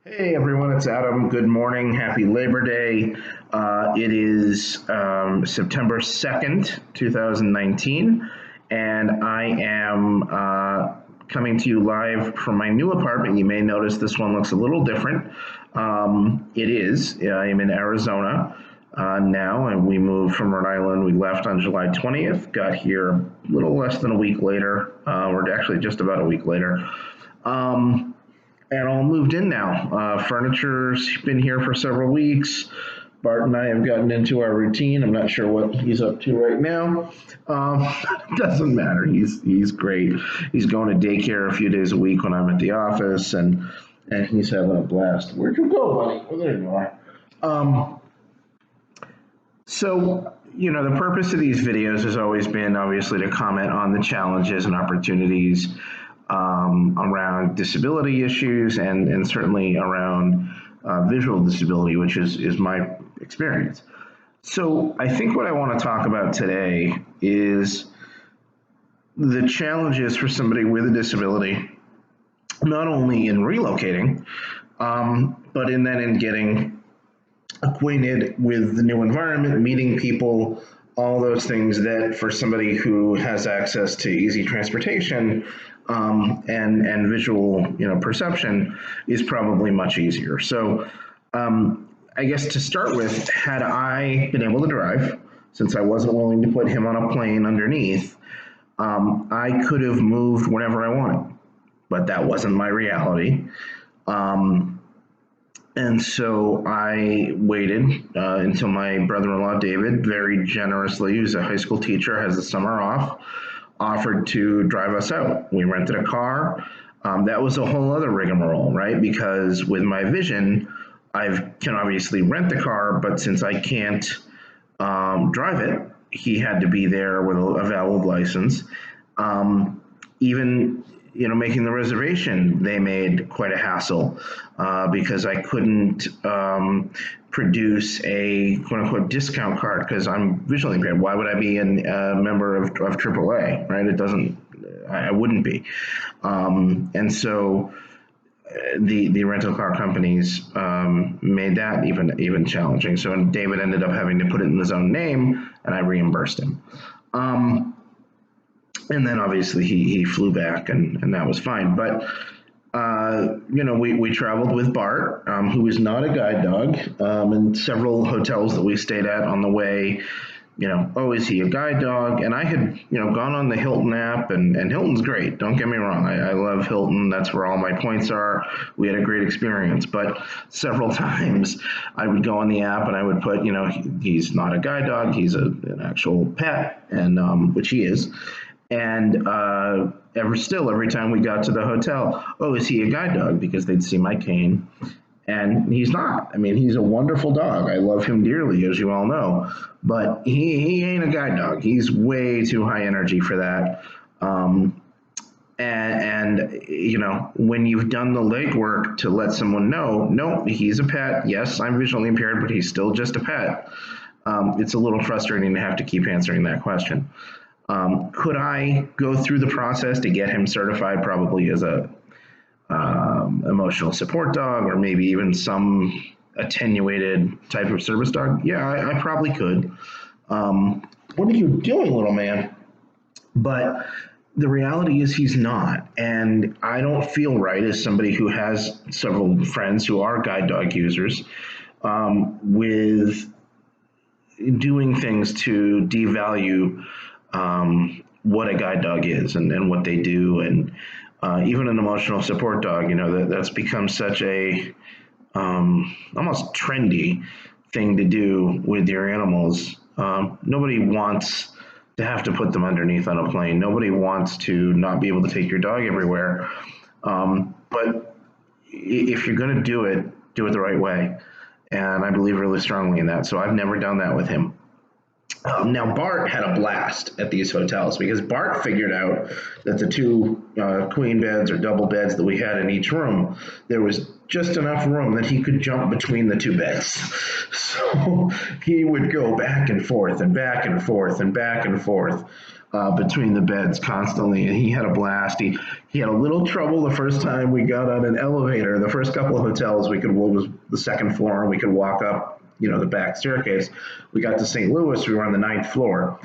Hey everyone, it's Adam. Good morning. Happy Labor Day. It is September 2nd, 2019, and I am coming to you live from my new apartment. You may notice this one looks a little different. It is. I am in Arizona now, and we moved from Rhode Island. We left on July 20th, got here a little less than a week later, or actually just about a week later. And all moved in now. Furniture's been here for several weeks. Bart and I have gotten into our routine. I'm not sure what he's up to right now. Doesn't matter. He's great. He's going to daycare a few days a week when I'm at the office, and he's having a blast. Where'd you go, buddy? Well, there you are. So, the purpose of these videos has always been obviously to comment on the challenges and opportunities around disability issues and certainly around visual disability, which is my experience. So I think what I want to talk about today is the challenges for somebody with a disability, not only in relocating, but in getting acquainted with the new environment, meeting people, all those things that for somebody who has access to easy transportation and visual perception is probably much easier. So I guess to start with, had I been able to drive, since I wasn't willing to put him on a plane underneath, I could have moved whenever I wanted, but that wasn't my reality. And so I waited until my brother-in-law, David, very generously, who's a high school teacher, has the summer off, offered to drive us out. We rented a car. That was a whole other rigmarole, right? Because with my vision, I can obviously rent the car, but since I can't drive it, he had to be there with a valid license. Even making the reservation, they made quite a hassle because I couldn't produce a quote-unquote discount card because I'm visually impaired. Why would I be a member of AAA, right? I wouldn't be. And so the rental car companies made that even challenging. So David ended up having to put it in his own name, and I reimbursed him. And then obviously he flew back and that was fine. But, we traveled with Bart, who is not a guide dog, and several hotels that we stayed at on the way, oh, is he a guide dog? And I had, gone on the Hilton app and Hilton's great. Don't get me wrong. I love Hilton. That's where all my points are. We had a great experience, but several times I would go on the app and I would put, he's not a guide dog. He's an actual pet, and which he is. And every time we got to the hotel, oh, is he a guide dog? Because they'd see my cane. And he's not. I mean, he's a wonderful dog. I love him dearly, as you all know. But he ain't a guide dog. He's way too high energy for that. When you've done the legwork to let someone know, no, he's a pet. Yes, I'm visually impaired, but he's still just a pet. It's a little frustrating to have to keep answering that question. Could I go through the process to get him certified probably as a emotional support dog or maybe even some attenuated type of service dog? Yeah, I probably could. What are you doing, little man? But the reality is he's not. And I don't feel right as somebody who has several friends who are guide dog users with doing things to devalue what a guide dog is and what they do, and even an emotional support dog, that's become such a almost trendy thing to do with your animals. Nobody wants to have to put them underneath on a plane. Nobody wants to not be able to take your dog everywhere. But if you're going to do it the right way. And I believe really strongly in that. So I've never done that with him. Now, Bart had a blast at these hotels because Bart figured out that the two queen beds or double beds that we had in each room, there was just enough room that he could jump between the two beds. So he would go back and forth and back and forth and back and forth between the beds constantly, and he had a blast. He had a little trouble the first time we got on an elevator. The first couple of hotels we could was the second floor, and we could walk up, the back staircase. We got to St. Louis. We were on the ninth floor.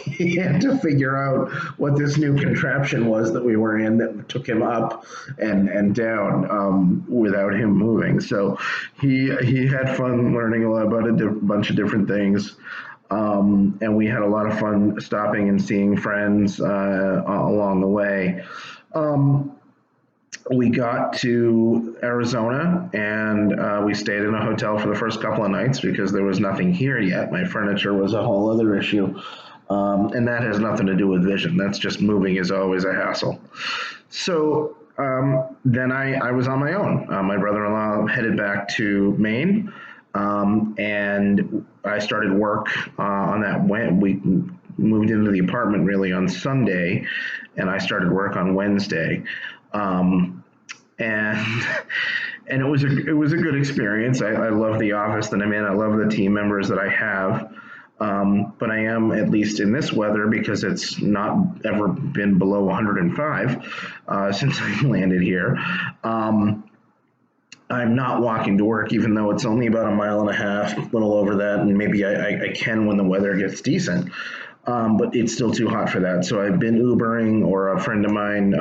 He had to figure out what this new contraption was that we were in that took him up and down without him moving. So he had fun learning a lot about a bunch of different things. And we had a lot of fun stopping and seeing friends along the way. We got to Arizona, and we stayed in a hotel for the first couple of nights because there was nothing here yet. My furniture was a whole other issue. And that has nothing to do with vision. That's just moving is always a hassle. So then I was on my own. My brother-in-law headed back to Maine, and I started work on that. We moved into the apartment really on Sunday, and I started work on Wednesday. And it was a good experience. I love the office that I'm in. I love the team members that I have. But I am, at least in this weather, because it's not ever been below 105 since I landed here. I'm not walking to work, even though it's only about a mile and a half, a little over that, and maybe I can when the weather gets decent. But it's still too hot for that. So I've been Ubering, or a friend of mine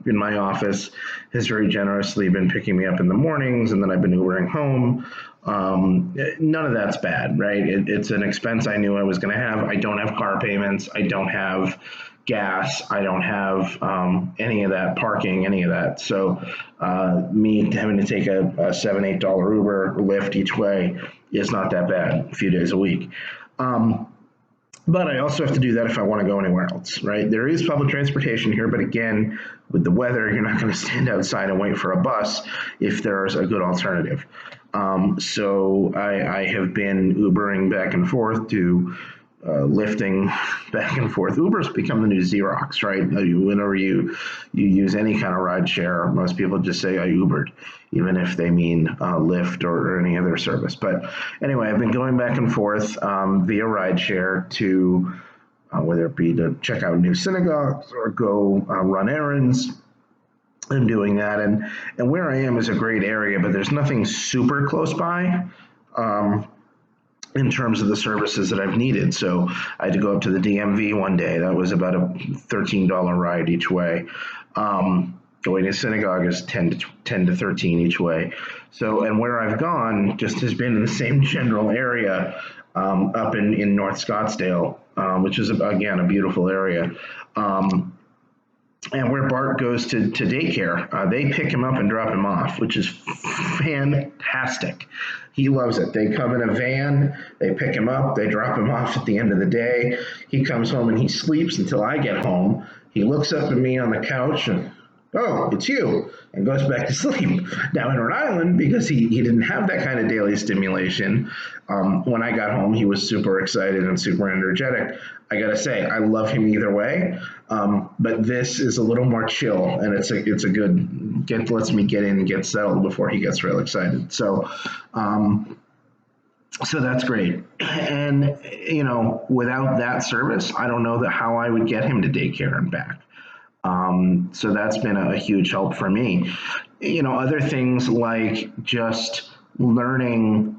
in my office has very generously been picking me up in the mornings, and then I've been Ubering home. None of that's bad, right? It's an expense I knew I was going to have. I don't have car payments. I don't have gas. I don't have any of that, parking, any of that. So me having to take a $7, $8 Uber Lyft each way is not that bad a few days a week. But I also have to do that if I want to go anywhere else, right? There is public transportation here, but again, with the weather, you're not going to stand outside and wait for a bus if there's a good alternative. So I have been Ubering back and forth to lifting back and forth. Uber's become the new Xerox, right? Whenever you use any kind of ride share, most people just say I Ubered, even if they mean Lyft or any other service. But anyway, I've been going back and forth via ride share to whether it be to check out new synagogues or go run errands. I'm doing that, and where I am is a great area, but there's nothing super close by. In terms of the services that I've needed. So I had to go up to the DMV one day. That was about a $13 ride each way. Going to synagogue is 10 to 13 each way. So, and where I've gone just has been in the same general area up in North Scottsdale, which is, again, a beautiful area. And where Bart goes to daycare, they pick him up and drop him off, which is fantastic. He loves it. They come in a van, they pick him up, they drop him off at the end of the day. He comes home and he sleeps until I get home. He looks up at me on the couch and, oh, it's you, and goes back to sleep. Now in Rhode Island, because he didn't have that kind of daily stimulation, when I got home, he was super excited and super energetic. I gotta say, I love him either way, but this is a little more chill, and it's a good lets me get in and get settled before he gets real excited. So that's great. And without that service, I don't know how I would get him to daycare and back. So that's been a huge help for me. Other things like just learning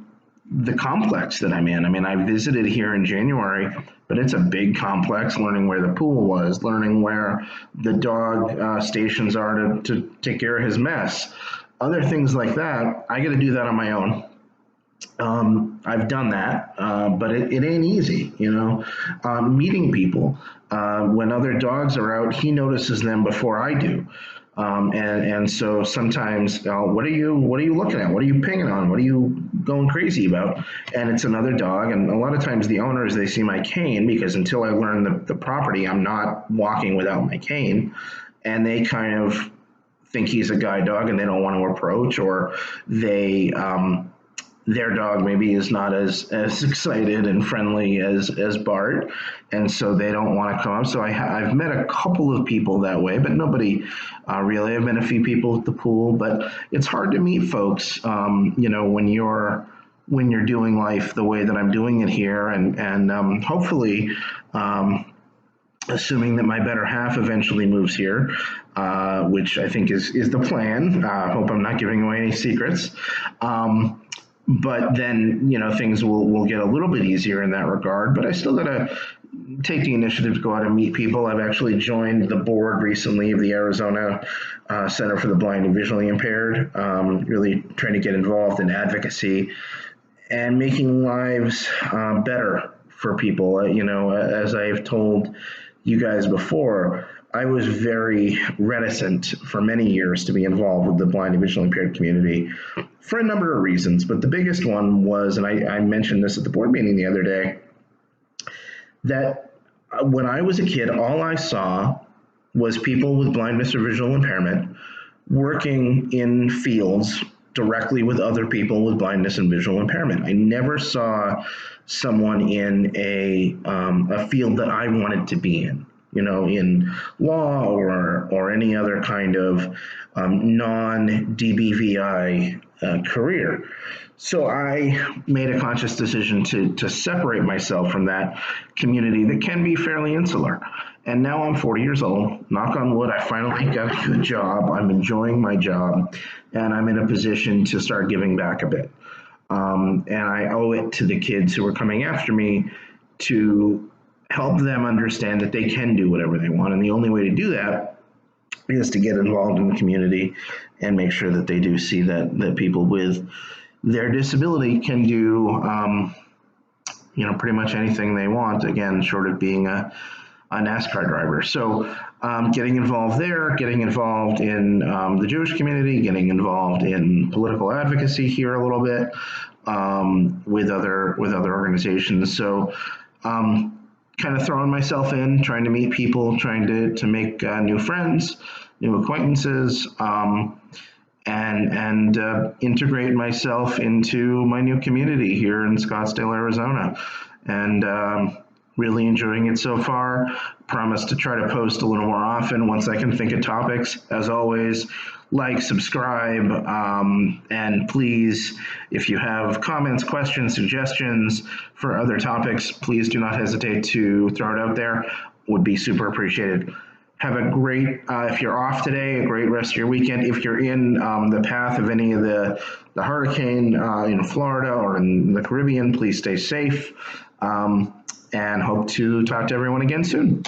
the complex that I'm in. I mean, I visited here in January, but it's a big complex, learning where the pool was, learning where the dog stations are to take care of his mess. Other things like that, I got to do that on my own. I've done that, but it ain't easy, meeting people. When other dogs are out, he notices them before I do. And so sometimes, what are you looking at? What are you pinging on? What are you going crazy about? And it's another dog. And a lot of times the owners, they see my cane, because until I learn the property, I'm not walking without my cane. And they kind of think he's a guide dog and they don't want to approach, or they, their dog maybe is not as excited and friendly as Bart, and so they don't want to come up. So I've met a couple of people that way, but nobody really. I've met a few people at the pool, but it's hard to meet folks, when you're doing life the way that I'm doing it here, and hopefully assuming that my better half eventually moves here, which I think is the plan. I hope I'm not giving away any secrets. But then, things will get a little bit easier in that regard. But I still got to take the initiative to go out and meet people. I've actually joined the board recently of the Arizona Center for the Blind and Visually Impaired, really trying to get involved in advocacy and making lives better for people. As I've told you guys before, I was very reticent for many years to be involved with the blind and visually impaired community for a number of reasons. But the biggest one was, and I mentioned this at the board meeting the other day, that when I was a kid, all I saw was people with blindness or visual impairment working in fields directly with other people with blindness and visual impairment. I never saw someone in a field that I wanted to be in law or any other kind of non-DBVI career. So I made a conscious decision to separate myself from that community that can be fairly insular. And now I'm 40 years old. Knock on wood, I finally got a good job. I'm enjoying my job, and I'm in a position to start giving back a bit. And I owe it to the kids who are coming after me to help them understand that they can do whatever they want. And the only way to do that is to get involved in the community and make sure that they do see that people with their disability can do, pretty much anything they want, again, short of being a NASCAR driver. So getting involved there, getting involved in the Jewish community, getting involved in political advocacy here a little bit with other organizations. So kind of throwing myself in, trying to meet people, trying to make new friends, new acquaintances, and integrate myself into my new community here in Scottsdale, Arizona. And really enjoying it so far. Promise to try to post a little more often once I can think of topics. As always, like, subscribe, and please, if you have comments, questions, suggestions for other topics, please do not hesitate to throw it out there. Would be super appreciated. Have a great, if you're off today, a great rest of your weekend. If you're in the path of any of the hurricane in Florida or in the Caribbean, please stay safe. And hope to talk to everyone again soon.